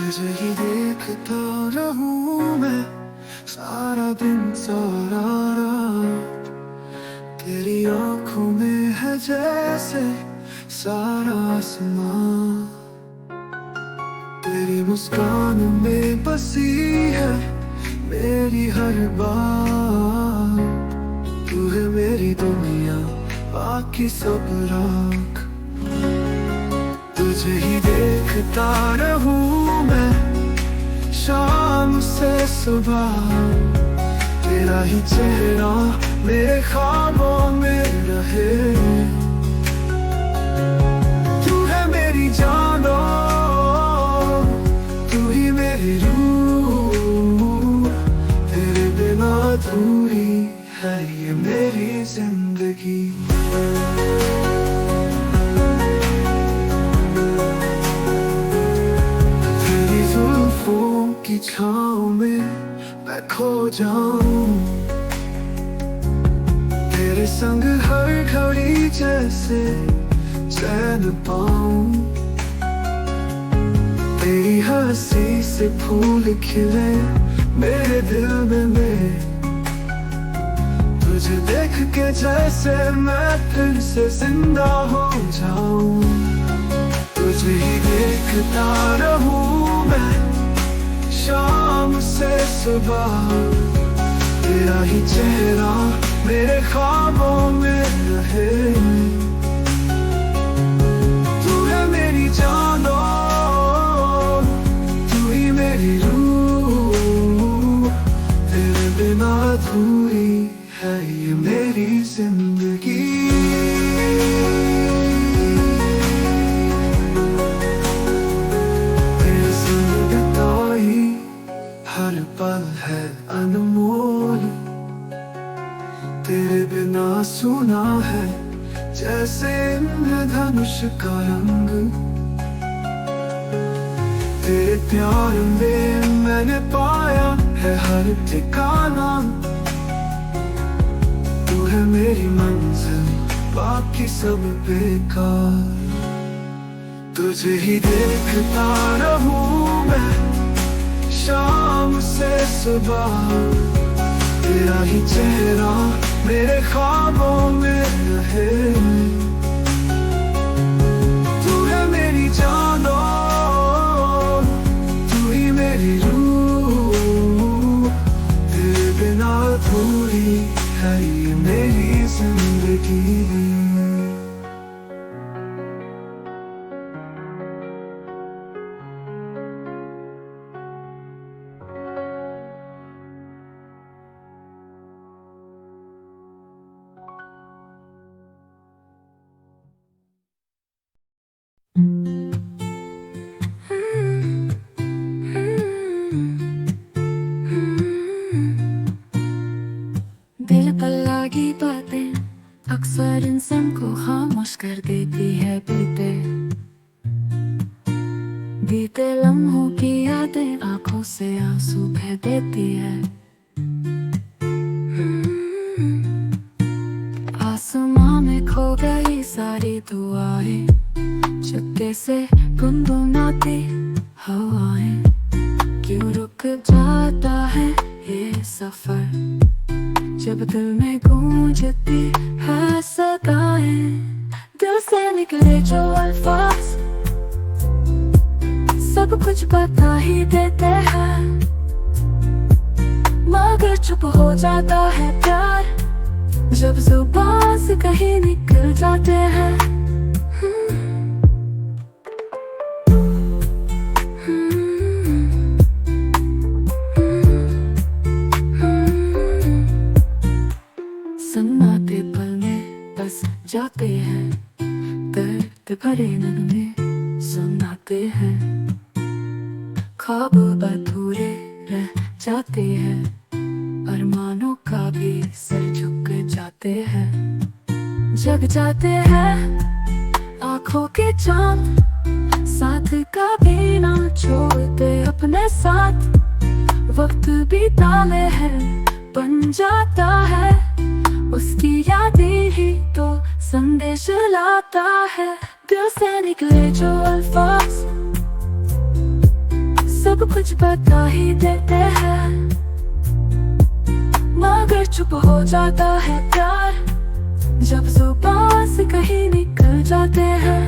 तुझे ही देखता रहूं मैं सारा दिन सारा रात। तेरी आंखों में है जैसे सारा आसमां। तेरी मुस्कान में बसी है मेरी हर बात। तू है मेरी दुनिया बाकी सब राख। तुझे ही देखता रहूं मैं शाम से सुबह। तेरा ही चेहरा मेरे ख्वाबों में रहे। तू है मेरी जानो, तू ही मेरी रूह। तेरे बिना अधूरी है ये मेरी जिंदगी। की छाँव में मैं खो जाऊं। तेरे संग हर घड़ी जैसे चैन पाऊं। तेरी हंसी से फूल खिले मेरे दिल में। तुझे देख के जैसे मैं फिर से जिंदा हो जाऊं। तुझे ही देखता रहूं मैं शाम से सुबह। तेरा ही चेहरा मेरे ख्वाबों में रहे। तू है मेरी जानो, तू ही मेरी रूह। तेरे बिना अधूरी है ये मेरी जिंदगी। हर पल है अनमोल। तेरे बिना सुना है जैसे इंद्रधनुष का रंग। तेरे प्यार में मैंने पाया है हर ठिकाना। तू है मेरी मंजिल बाकी सब बेकार। तुझे ही देखता रहूं मैं शाम से सुबह। तेरा ही चेहरा मेरे ख्वाबों में रहे। तू है मेरी जानो, तू ही मेरी रूह। तेरे बिना अधूरी है ये मेरी जिंदगी। दिल पर लगी बातें अक्सर इंसान को खामोश कर देती है। बीते लम्हों की यादें आंखों से आंसू बह देती है। आसमां में खो गई सारी दुआएं। चुपके से गुनगुनाती हवाएं। क्यों रुक जाता है ये सफर जब दिल में गूंजती है सदाएं। दिल से निकले जो अल्फाज सब कुछ बता ही देते हैं। मगर चुप हो जाता है प्यार जब जुबान से कहीं निकल जाते हैं। सन्नाटे पल में बस जाते हैं। दर्द भरे नगमे सुनाते हैं। ख्वाब अधूरे रह जाते हैं। अरमानों का भी सर झुक जाते हैं। जग जाते हैं आंखों के चांद साथ का भी ना छोड़ते अपने साथ। वक्त बीताने हैं बन जाता है। उसकी यादें ही तो संदेश लाता है। दिल से निकले जो अल्फाज सब कुछ बता ही देते हैं, मगर चुप हो जाता है प्यार जब जुबान से कहीं निकल जाते हैं।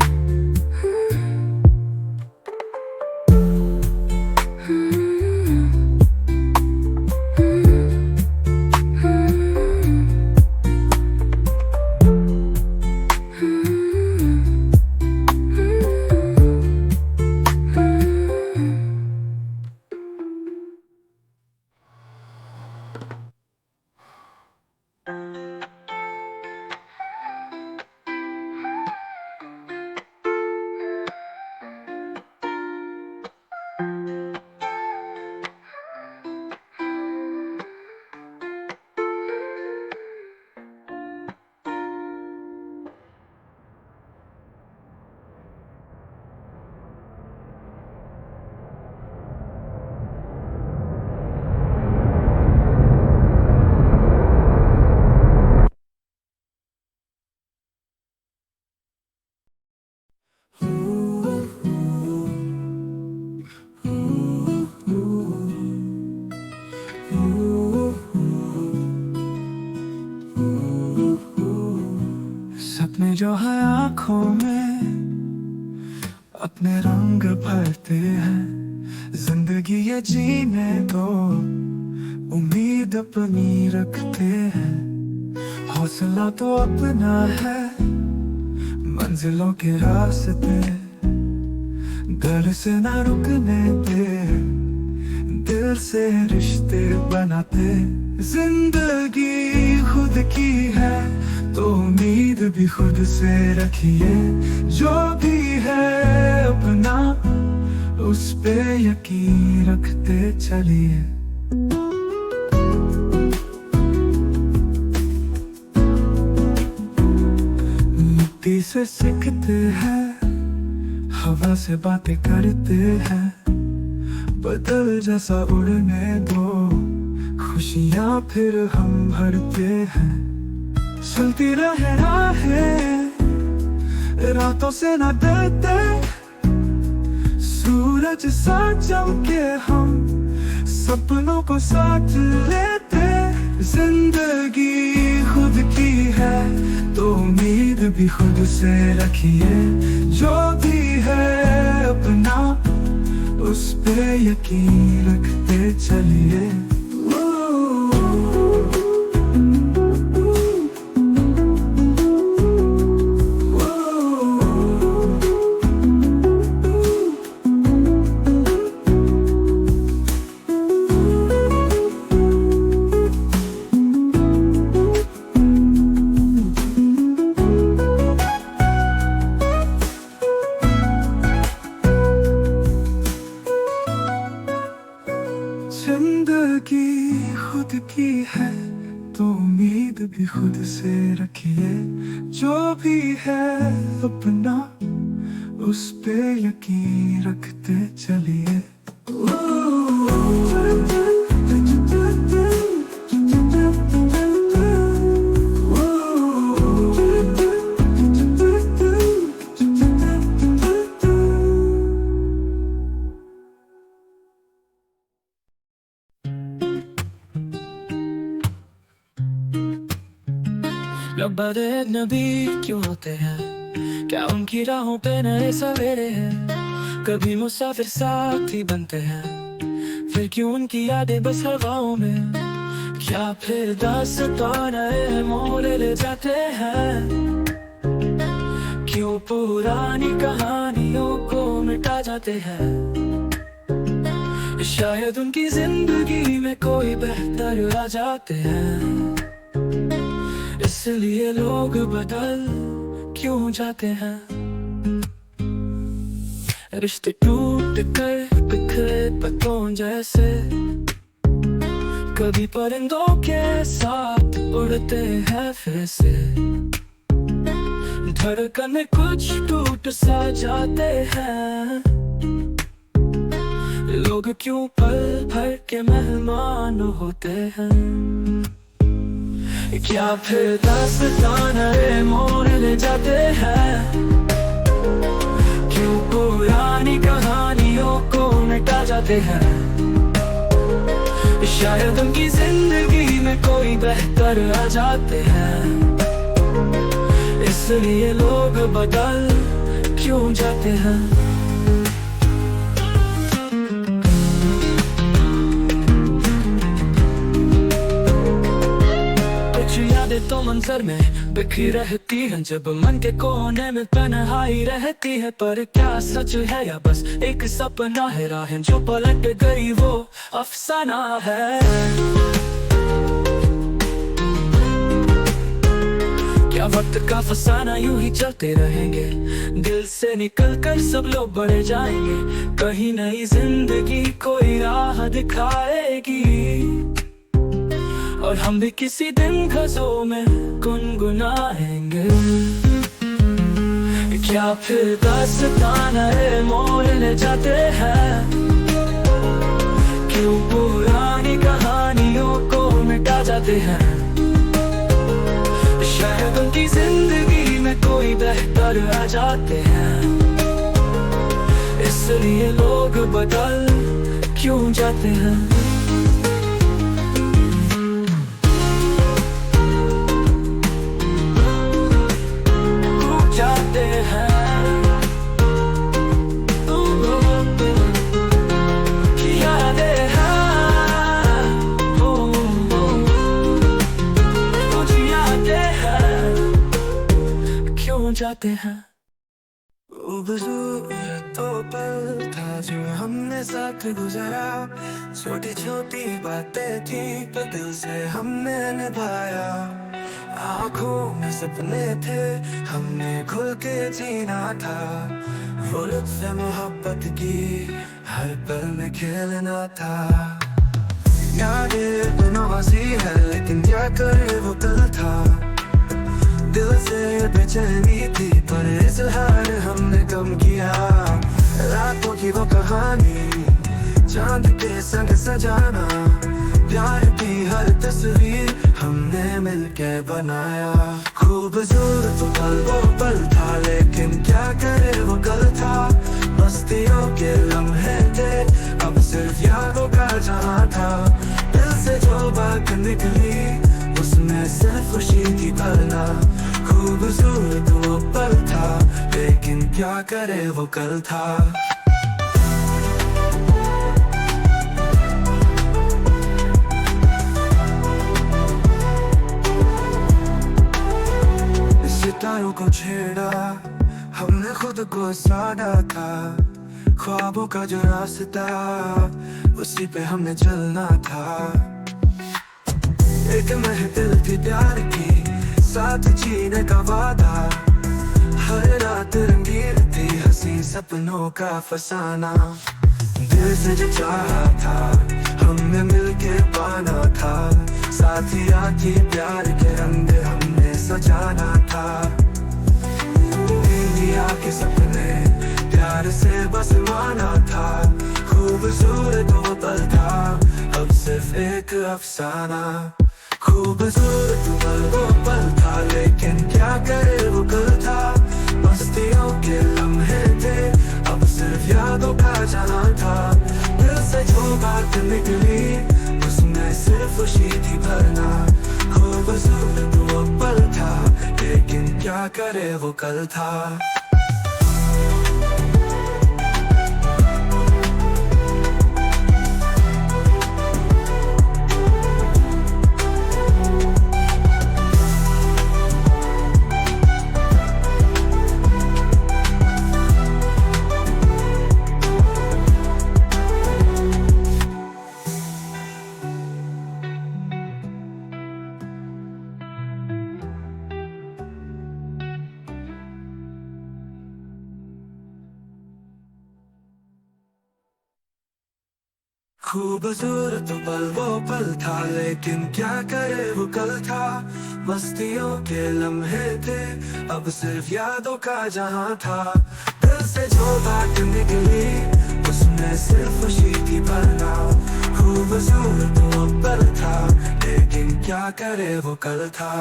सपने जो है आँखों में अपने रंग भरते हैं, जिंदगी ये जीने दो उम्मीद अपनी रखते हैं। हौसला तो अपना है मंजिलों के रास्ते, डर से ना रुकने दे, दिल से रिश्ते बनाते। जिंदगी खुद की है तो उम्मीद भी खुद से रखिए, जो भी है अपना उस पे यकीन रखते चलिए। मिट्टी से सीखते हैं, हवा से बातें करते हैं, बदल जैसा उड़ने दो, खुशियाँ फिर हम भरते हैं। चलती रहे राहें, रातों से न डरते, सूरज सा चमके हम सपनों को साथ लेते। जिंदगी खुद की है तो उम्मीद भी खुद से रखिए, जो भी है अपना उस पे यकीन रखते चलिए। जिंदगी खुद की है तो उम्मीद भी खुद से रखिए, जो भी है अपना उस पे यकीन रखते चलिए। लोग बड़े नबी क्यों होते हैं, क्या उनकी राहों पे नए सवेरे हैं। कभी मुसाफिर साथी बनते हैं, फिर क्यों उनकी यादें बस हवाओं में। क्या फिर दास्तां नए मोड़ ले जाते हैं, क्यों पुरानी कहानियों को मिटा जाते हैं। शायद उनकी जिंदगी में कोई बेहतर आ जाते हैं, इसलिए लोग बदल क्यों जाते हैं। रिश्ते टूट कर बिखरे पत्तों जैसे, कभी परिंदों के साथ उड़ते हैं फिर से। धड़कन कुछ टूट सा जाते हैं, लोग क्यों पल भर के मेहमान होते हैं। क्या फिर दास्तां नए मोड़ ले जाते हैं, क्यों पुरानी कहानियों को मिटा जाते हैं। शायद उनकी जिंदगी में कोई बेहतर आ जाते हैं, इसलिए लोग बदल क्यों जाते हैं। कुछ यादें तो मंजर में बिखरी रहती हैं, जब मन के कोने में तन्हाई रहती है। पर क्या सच है या बस एक सपना है, राहें जो पलट गई वो अफसाना है। क्या वक्त का फसाना यूं ही चलते रहेंगे, दिल से निकल कर सब लोग बढ़ जाएंगे। कहीं नई जिंदगी कोई राह दिखाएगी, और हम भी किसी दिन ग़ज़ों में गुनगुनाएंगे। क्या फिर दास्तां नए मोड़ ले जाते हैं, क्यों पुरानी कहानियों को मिटा जाते हैं। शायद उनकी जिंदगी में कोई बेहतर आ जाते हैं, इसलिए लोग बदल क्यों जाते हैं। जाते हैं। तो पल था जो हमने साथ गुजारा, छोटी छोटी बातें थी पर दिल से हमने निभाया। आँखों में सपने थे, हमने खुल के जीना था। वो लुत्फ़ मोहब्बत की हर पल में खेलना था। यादें तो नवाज़ी है, लेकिन क्या करे वो कल था। दिल से बेचैनी थी पर इज़हार हमने कम किया। रातों की वो कहानी चांद के संग सजाना, प्यार की हर तस्वीर हमने मिलके बनाया। खूबसूरत पल वो पल था, लेकिन क्या करे वो कल था। मस्तियों के लम्हे थे, अब सिर्फ यादों का जहां था। दिल से जो बात निकली उसमें सिर्फ खुशी थी भरना। खूबसूरत वो पल था, लेकिन क्या करे वो कल था। सितारों को छेड़ा हमने, खुद को साधा था। ख्वाबों का जो रास्ता उसी पे हमने चलना था। एक महफिल थी प्यार की, साथ जीने का वादा। हर रात रंगीन थी, हंसी सपनों का फसाना। दिल से जो चाहा था हमने मिलके पाना था। साथी आती प्यार के रंग हमने सजाना था। इंडिया के सपने प्यार से बस माना था। खूबसूरत वो पल था, अब सिर्फ एक अफसाना। खूबसूरत पल वो पल था, लेकिन क्या करे वो कल था। मस्तियों के लम्हे थे, अब सिर्फ यादों का जहां था। दिल से जो बात निकली उसमें सिर्फ खुशी थी भरना। खूबसूरत वो पल था, लेकिन क्या करे वो कल था। खूबसूरत पल वो पल था, लेकिन क्या करे वो कल था। मस्तियों के लम्हे थे, अब सिर्फ यादों का जहां था। दिल से जो बात निकली उसमें सिर्फ खुशी थी भरना। खूबसूरत वो पल था, लेकिन क्या करे वो कल था।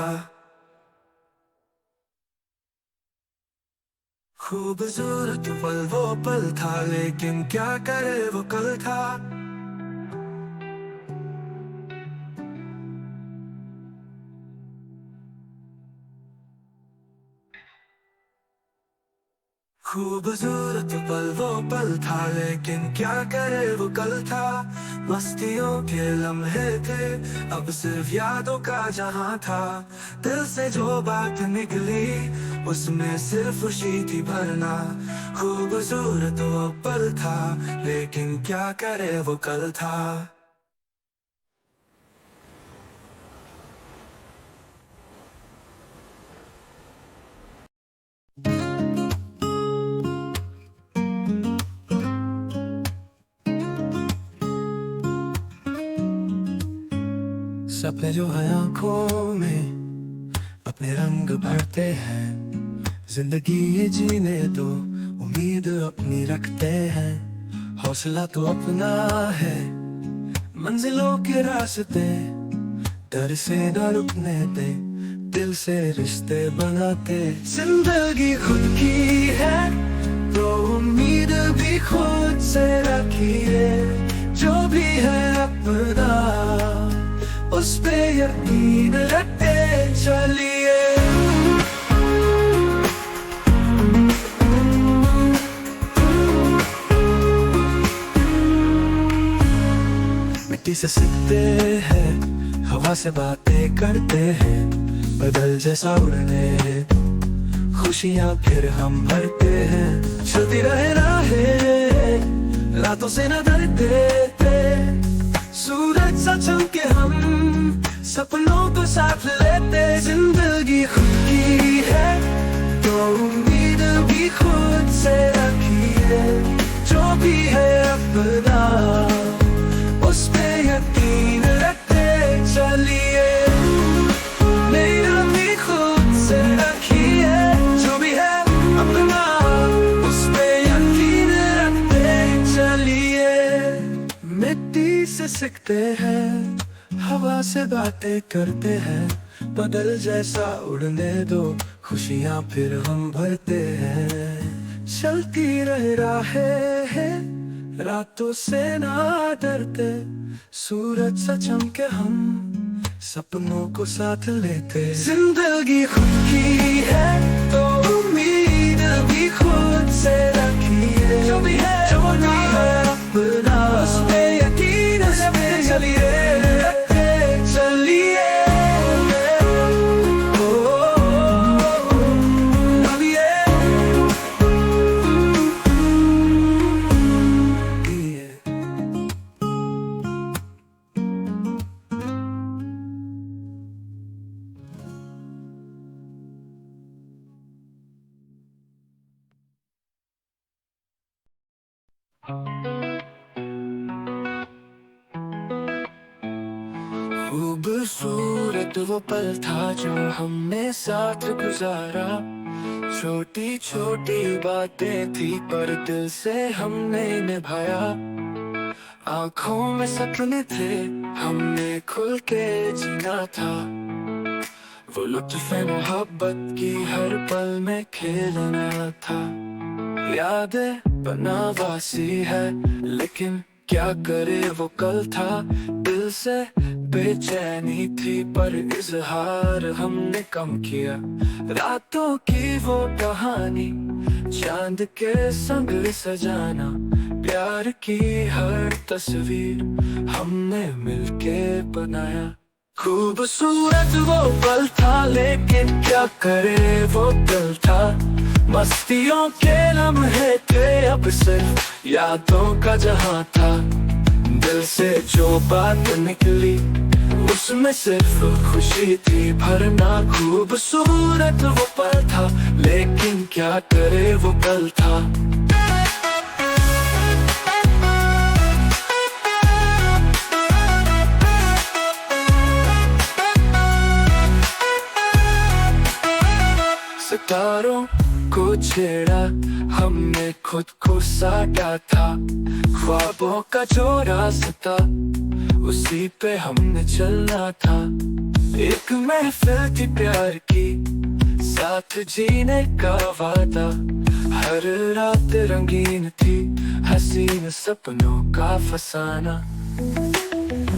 खूबसूरत पल वो पल था, लेकिन क्या करे वो कल था। खूबसूरत पल वो पल था, लेकिन क्या करे वो कल था। मस्तियों के लम्हे थे, अब सिर्फ यादों का जहां था। दिल से जो बात निकली, उसमें सिर्फ खुशी थी भरना। खूबसूरत वो पल था, लेकिन क्या करे वो कल था। सपने जो है आंखों में अपने रंग भरते हैं। जिंदगी ये जीने दो, उम्मीद अपनी रखते हैं। हौसला तो अपना है, मंजिलों के रास्ते डर से न रुकने दे। दिल से रिश्ते बनाते, जिंदगी खुद की है तो उम्मीद भी खुद से रखिए। जो भी है अपना, उस पे यकीन रखते चलिए। मिट्टी से सीखते हैं, हवा से बातें करते हैं। बदल जैसा उड़ने खुशियाँ फिर हम भरते हैं। चलती रहे राहें, रातों से न डरते थे। सूरज सा चमके हम सपनों को साथ लेते। जिंदगी खुद की है तो उम्मीद भी खुद से रखिए। जो भी है अपना, उस पे यकीन रखते चलिए। मेरा भी खुद से रखिए। जो भी है अपना, उस पे यकीन रखते चलिए। मिट्टी से सीखते हैं, हवा से बातें करते हैं। बदल जैसा उड़ने दो, खुशियाँ फिर हम भरते हैं। चलती रहे राहें, रातों से ना डरते। सूरज सा चमके हम सपनों को साथ लेते। जिंदगी खुद की है तो उम्मीद भी खुद से रखिए। जो भी है अपना, उस पे यकीन रखते चलिए। खूबसूरत वो पल था जो हमने साथ गुजारा। छोटी छोटी बातें थी पर दिल से हमने निभाया। आँखों में सपने थे, हमने खुल के जीना था। वो लुत्फ़ मोहब्बत की हर पल में खेलना था। यादें बनावासी है, लेकिन क्या करे वो कल था। दिल से बेचैनी थी पर इजहार हमने कम किया। रातों की वो कहानी चांद के संग सजाना। प्यार की हर तस्वीर हमने मिलके बनाया। खूबसूरत वो पल था, लेकिन क्या करे वो दिल था। मस्तियों के लम्हे थे, अब सिर्फ यादों का जहां था। दिल से जो बात निकली, उसमें सिर्फ खुशी थी भरना। खूबसूरत वो पल था, लेकिन क्या करे वो कल था। सितारों को छेड़ा, हमने खुद को साटा था। ख्वाबों का जो रास्ता, उसी पे हमने चलना था। एक महफिल थी प्यार की, साथ जीने का वादा, हर रात रंगीन थी, हसीन सपनों का फसाना।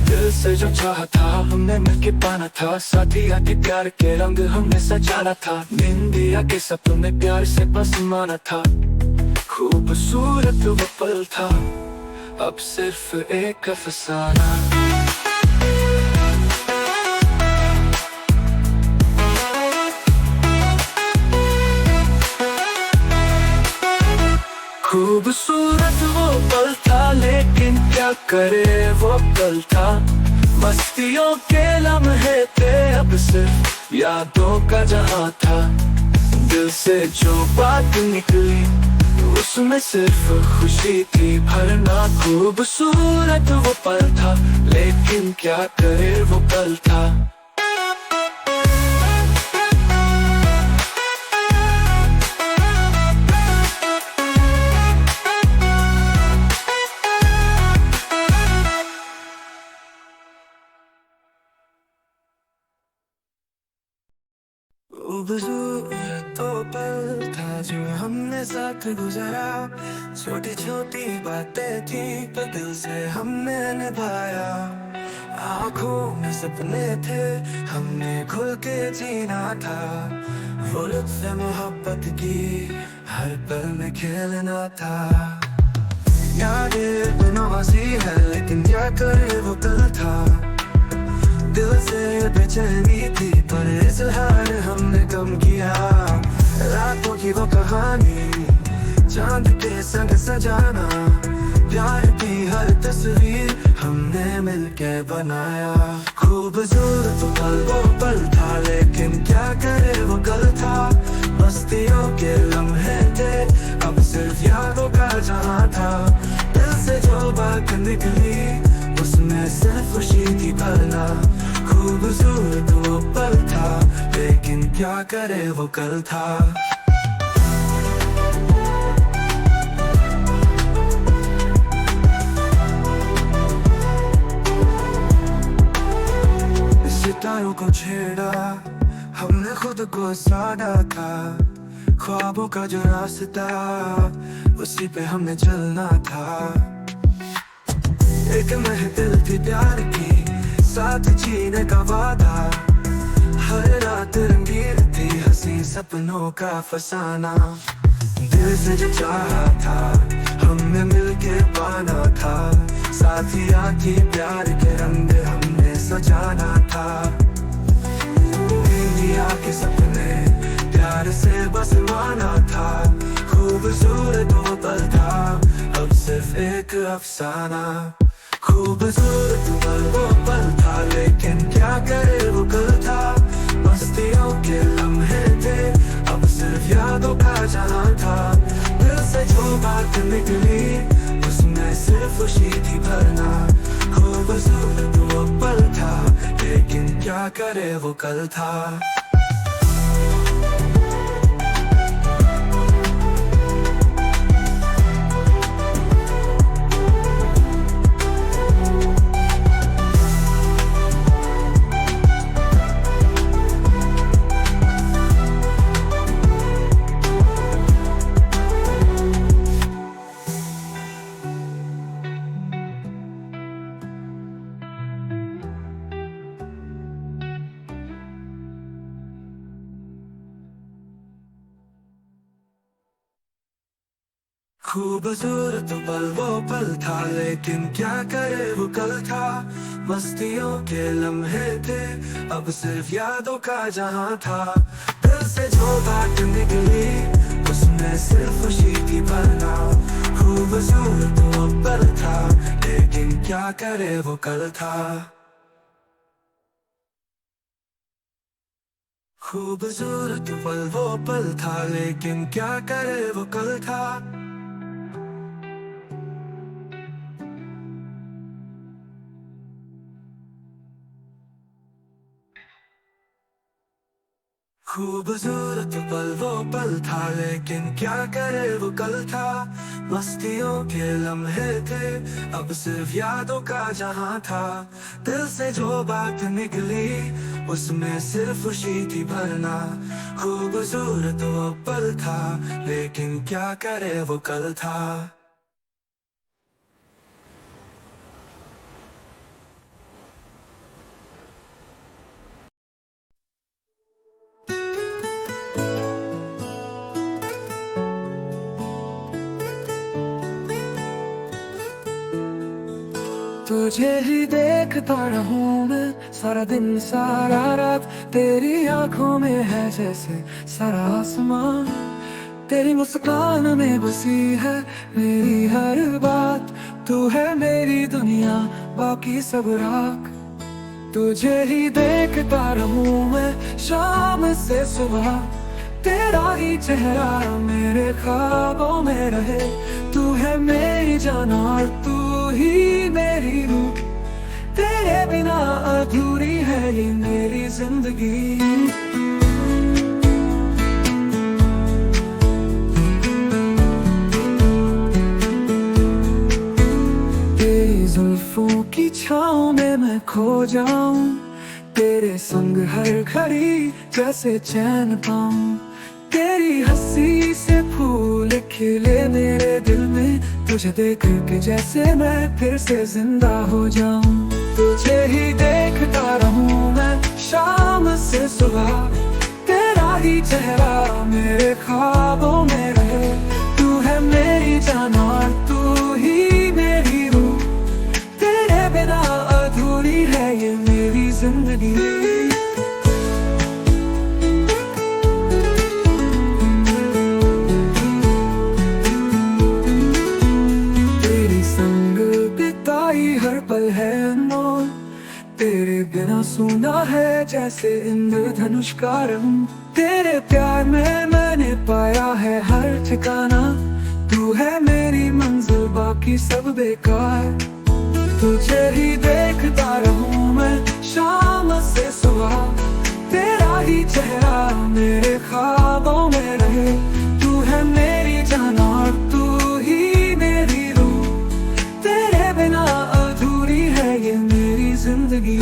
दिल से जो चाहा था हमने मिलके पाना था, साथी आके प्यार के रंग हमने सजाना था। निंदिया के सपने प्यार से बस माना था, खूबसूरत वो पल था, अब सिर्फ एक अफसाना। खूबसूरत वो पल था, लेकिन क्या करे वो पल था। मस्तियों के लम्हे थे, अब सिर्फ यादों का जहां था। दिल से जो बात निकली उसमें सिर्फ खुशी थी भरना। खूबसूरत वो पल था, लेकिन क्या करे वो पल था। खूबसूरत तो पल था जो हमने साथ गुजारा। छोटी छोटी बातें थी पर दिल से हमने निभाया। आँखों में सपने थे, हमने खुल के जीना था। वो लुत्फ़ मोहब्बत की हर पल में खेलना था। यादें तो नवाज़ी है, लेकिन क्या करे वो पल था। दिल से बेचैनी थी पर इज़हार हमने कम किया। रातों की वो कहानी चांद के संग सजाना, प्यार की हर तस्वीर हमने मिलके बनाया। खूबसूरत पल वो पल था, लेकिन क्या करे वो कल था। मस्तियों के लम्हे थे, अब सिर्फ यादों का जहां था। दिल से जो बात निकली उसमें सिर्फ खुशी थी भरना। खूबसूरत वो पल था, लेकिन क्या करे वो कल था। सितारों को छेड़ा, हमने खुद को साधा था। ख्वाबों का जो रास्ता उसी पे हमने चलना था। एक महफिल थी प्यार की, साथ जीने का वादा। हर रात रंगीन थी, हंसी सपनों का फसाना। दिल से जो चाहा था हमने मिलके पाना था। साथिया की प्यार के रंग हमने सजाना था। इंडिया के सपने प्यार से बस माना था। खूबसूरत वो पल था, अब सिर्फ एक अफसाना। खूबसूरत पल वो पल था, लेकिन क्या करे वो कल था। मस्तियों के लम्हे थे, अब सिर्फ यादों का जहां था। दिल से जो बात निकली उसमें सिर्फ खुशी थी भरना। खूबसूरत वो पल था, लेकिन क्या करे वो कल था। खूबसूरत पल वो पल था, लेकिन क्या करे वो कल था। मस्तियों के लम्हे थे, अब सिर्फ यादों का जहां था। दिल से जो बात निकली उसमें सिर्फ खुशी थी भरना। खूबसूरत वो पल था, लेकिन क्या करे वो कल था। खूबसूरत पल वो पल था, लेकिन क्या करे वो कल था। खूबसूरत पल वो पल था, लेकिन क्या करे वो कल था। मस्तियों के लम्हे थे, अब सिर्फ यादों का जहां था। दिल से जो बात निकली उसमें सिर्फ खुशी थी भरना। खूबसूरत वो पल था, लेकिन क्या करे वो कल था। तुझे ही देखता रहूं मैं सारा दिन सारा रात। तेरी आंखों में है जैसे सारा आसमान। तेरी मुस्कान में बसी है मेरी हर बात। तू है मेरी दुनिया, बाकी सब राख। तुझे ही देखता रहूं मैं शाम से सुबह। तेरा ही चेहरा मेरे ख्वाबों में रहे। तू है मेरी जान और तू ही मेरी रूह। तेरे बिना अधूरी है ये मेरी जिंदगी। तेरी जुल्फों की छाँव में मैं खो जाऊं। तेरे संग हर घड़ी जैसे चैन पाऊं। तेरी हंसी से फूल खिले मेरे दिल में। तुझे देख के जैसे मैं फिर से जिंदा हो जाऊं। तुझे ही देखता रहूं मैं शाम से सुबह। तेरा ही चेहरा मेरे ख्वाबों में रहे। तू है मेरी जान और तू ही मेरी रूह। तेरे बिना अधूरी है ये मेरी जिंदगी। हर पल है अनमोल। तेरे बिना सूना है जैसे इंद्रधनुष का रंग। तेरे प्यार में मैंने पाया है हर ठिकाना। तू है मेरी मंजिल, बाकी सब बेकार। तुझे ही देखता रहूं मैं शाम से सुबह। तेरा ही चेहरा मेरे ख्वाबों में रहे। तू है मेरी जान और तू ही मेरी रूह। तेरे बिना अधूरी है ये मेरी जिंदगी।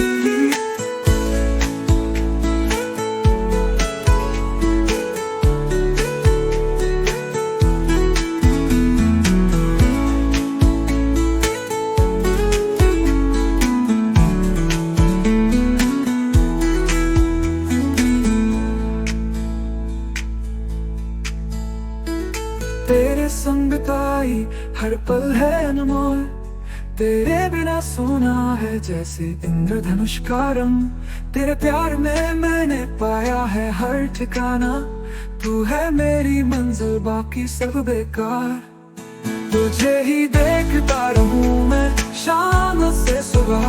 तेरे संग का ही हर पल है अनमोल। तेरे बिना सोना है जैसे इंद्रधनुष का रंग। तेरे प्यार में मैंने पाया है हर ठिकाना। तू है मेरी मंजिल, बाकी सब बेकार। तुझे ही देखता रहूं मैं शाम से सुबह।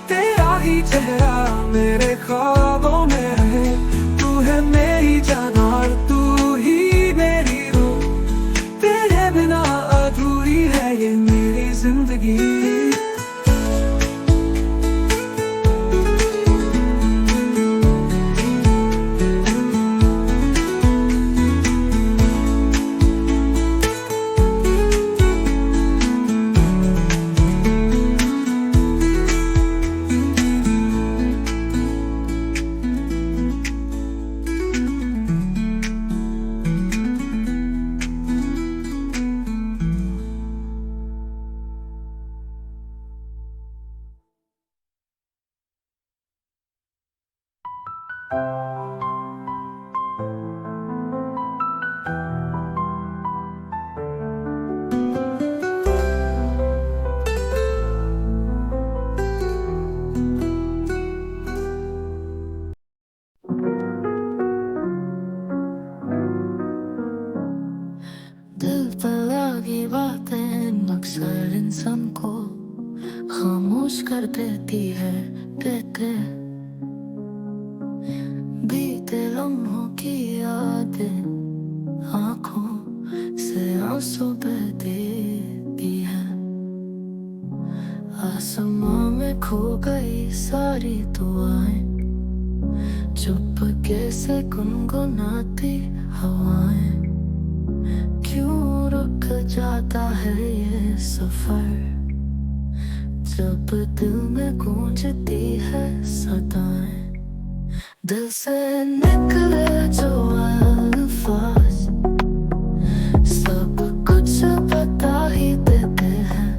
तेरा ही चेहरा मेरे ख्वाबों में रहे। तू है मेरी जान और तू ही मेरी रूह। तेरे बिना अधूरी है ये मेरी जिंदगी। दिल पर लगी बातें अक्सर इंसान को खामोश कर देती है। कहते बीते लम्हों की यादें आंखों से आंसू बह देती है। आसमां में खो गई सारी दुआएं चुप के जैसे गुनगुनाती हवाएं, क्यों रुक जाता है ये सफर, जब दिल में गूंजती है सदाएं। दिल से निकले जो अल्फाज सब कुछ बता ही देते हैं,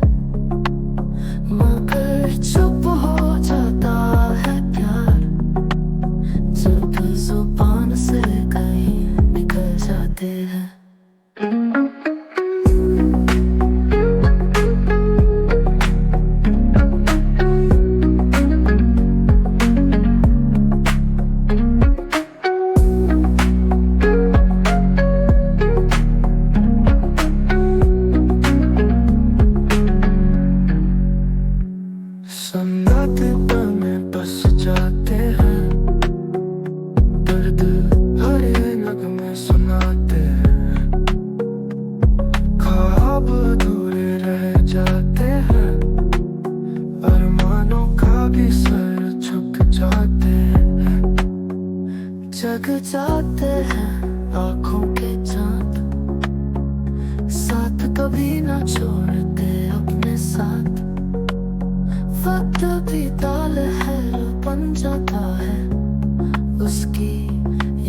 मगर चुप हो जाता है प्यार, जब जुबान से कहीं निकल जाते हैं। सन्नाटे पल में बस जाते हैं, दर्द भरे नगमे सुनाते हैं, ख्वाब अधूरे रह जाते हैं, अरमानों का भी सर झुक जाते हैं। जग जाते हैं आँखों के चांद, साथ कभी ना छोड़ते अपने साथ, वक्त भी ताल है बन जाता है, उसकी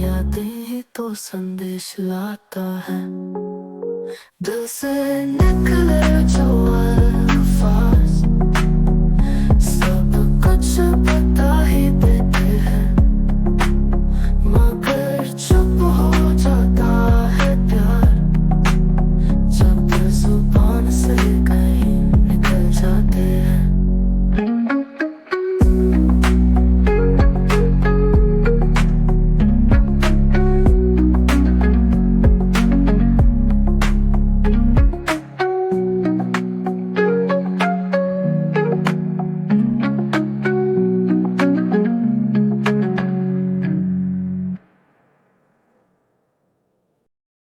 यादें ही तो संदेश लाता है। दिल से निकले जो